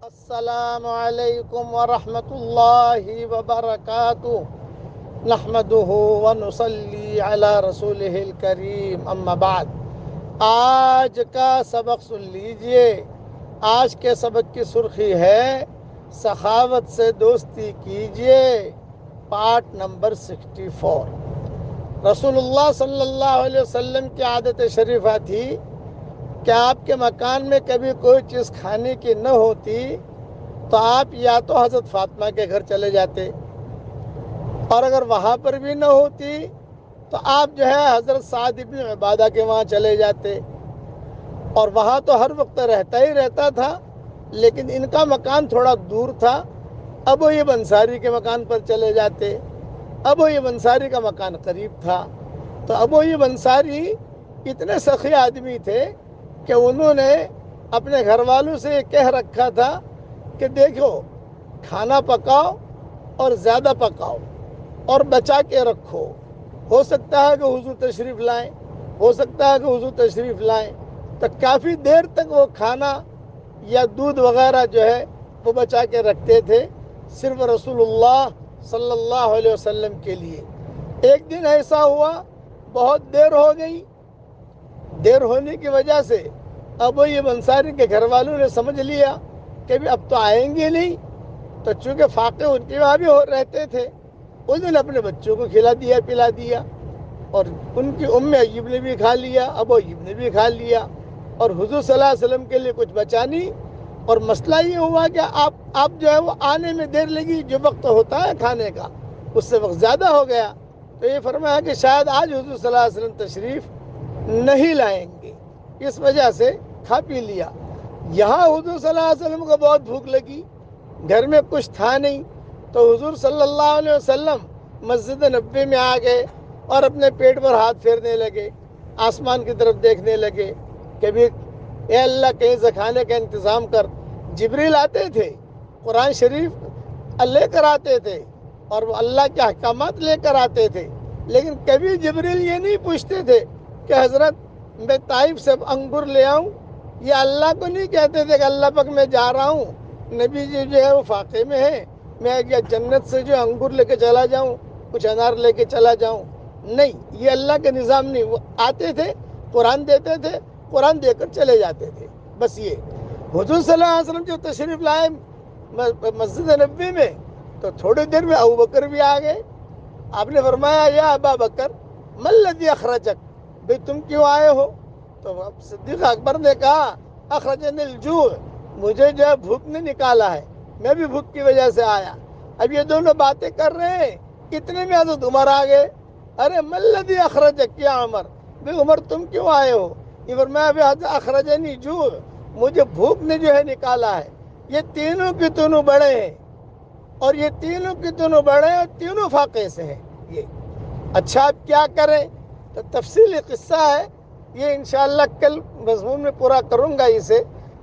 السلام علیکم ورحمۃ اللہ وبرکاتہ نحمدہ ونصلی علی رسولہ الکریم اما بعد۔ آج کا سبق سن لیجئے۔ آج کے سبق کی سرخی ہے سخاوت سے دوستی کیجئے، پارٹ نمبر 64۔ رسول اللہ صلی اللہ علیہ وسلم کی عادت شریفہ تھی کہ آپ کے مکان میں کبھی کوئی چیز کھانے کی نہ ہوتی تو آپ یا تو حضرت فاطمہ کے گھر چلے جاتے، اور اگر وہاں پر بھی نہ ہوتی تو آپ جو ہے حضرت سعد بن عبادہ کے وہاں چلے جاتے، اور وہاں تو ہر وقت رہتا ہی رہتا تھا، لیکن ان کا مکان تھوڑا دور تھا۔ ابو ایوب انصاری کے مکان پر چلے جاتے۔ ابو ایوب انصاری کا مکان قریب تھا، تو ابو ایوب انصاری اتنے سخی آدمی تھے کہ انہوں نے اپنے گھر والوں سے یہ کہہ رکھا تھا کہ دیکھو، کھانا پکاؤ اور زیادہ پکاؤ اور بچا کے رکھو، ہو سکتا ہے کہ حضور تشریف لائیں، ہو سکتا ہے کہ حضور تشریف لائیں۔ تو کافی دیر تک وہ کھانا یا دودھ وغیرہ جو ہے وہ بچا کے رکھتے تھے، صرف رسول اللہ صلی اللہ علیہ وسلم کے لیے۔ ایک دن ایسا ہوا، بہت دیر ہو گئی، دیر ہونے کی وجہ سے ابو ایوب انصاری کے گھر والوں نے سمجھ لیا کہ اب تو آئیں گے نہیں، تو چونکہ فاقے ان کے وہاں بھی رہتے تھے، انہوں نے اپنے بچوں کو کھلا دیا پلا دیا، اور ان کی ایوب نے بھی کھا لیا، ابو ایوب نے بھی کھا لیا، اور حضور صلی اللہ علیہ وسلم کے لیے کچھ بچا نہیں۔ اور مسئلہ یہ ہوا کہ آپ جو ہے وہ آنے میں دیر لگی، جو وقت ہوتا ہے کھانے کا اس سے وقت زیادہ ہو گیا، تو یہ فرمایا کہ شاید آج حضور صلی اللہ علیہ وسلم تشریف نہیں لائیں گے، اس وجہ سے کھا پی لیا۔ یہاں حضور صلی اللہ علیہ وسلم کو بہت بھوک لگی، گھر میں کچھ تھا نہیں، تو حضور صلی اللہ علیہ وسلم مسجد نبوی میں آ گئے اور اپنے پیٹ پر ہاتھ پھیرنے لگے، آسمان کی طرف دیکھنے لگے کہ بھی اے اللہ کہیں سے کھانے کا انتظام کر۔ جبریل آتے تھے، قرآن شریف لے کر آتے تھے، اور وہ اللہ کے احکامات لے کر آتے تھے، لیکن کبھی جبریل یہ نہیں پوچھتے تھے کہ حضرت میں طائف سے انگور لے آؤں، یہ اللہ کو نہیں کہتے تھے کہ اللہ پاک میں جا رہا ہوں، نبی جی جو ہے وہ فاقے میں ہے، میں جنت سے جو انگور لے کے چلا جاؤں، کچھ انار لے کے چلا جاؤں، نہیں، یہ اللہ کے نظام نہیں۔ وہ آتے تھے، قرآن دیتے تھے، قرآن دے کر چلے جاتے تھے، بس یہ۔ حضور صلی اللہ علیہ وسلم جو تشریف لائے مسجد نبوی میں، تو تھوڑی دیر میں ابوبکر بھی آ گئے۔ آپ نے فرمایا یا ابا بکر ما الذی اخرجک، بھئی تم کیوں آئے ہو؟ تو صدیق اکبر نے کہا اخرجنی الجوع، مجھے جو ہے بھوک نے نکالا ہے، میں بھی بھوک کی وجہ سے آیا۔ اب یہ دونوں باتیں کر رہے ہیں، اتنے میں حضرت عمر آ گئے۔ ارے ما الذی اخرجک یا عمر، بھئی عمر تم کیوں آئے ہو؟ یہ فرمایا بھی حضرت اخرجنی جوع، مجھے بھوک نے جو ہے نکالا ہے۔ یہ تینوں کے تینوں بڑے ہیں، اور یہ تینوں کے تینوں بڑے ہیں، تینوں فاقے سے ہیں یہ۔ اچھا اب کیا کریں؟ تو تفصیلی قصہ ہے، یہ انشاءاللہ کل مضمون میں پورا کروں گا اسے۔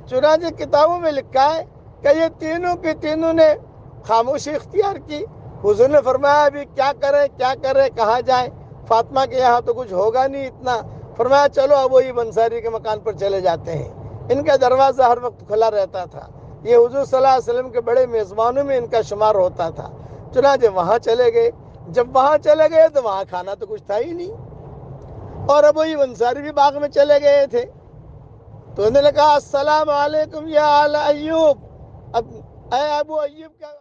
چنانچہ کتابوں میں لکھا ہے کہ یہ تینوں کے تینوں نے خاموشی اختیار کی۔ حضور نے فرمایا ابھی کیا کریں، کہاں جائیں؟ فاطمہ کے یہاں تو کچھ ہوگا نہیں اتنا، فرمایا چلو ابو ایوب انصاری کے مکان پر چلے جاتے ہیں، ان کا دروازہ ہر وقت کھلا رہتا تھا، یہ حضور صلی اللہ علیہ وسلم کے بڑے میزبانوں میں ان کا شمار ہوتا تھا۔ چنانچہ وہاں چلے گئے۔ جب وہاں چلے گئے تو وہاں کھانا تو کچھ تھا ہی نہیں، اور ابو ایوب انصاری بھی باغ میں چلے گئے تھے۔ تو انہوں نے کہا السلام علیکم یا آل ایوب، اب اے ابو ایوب کا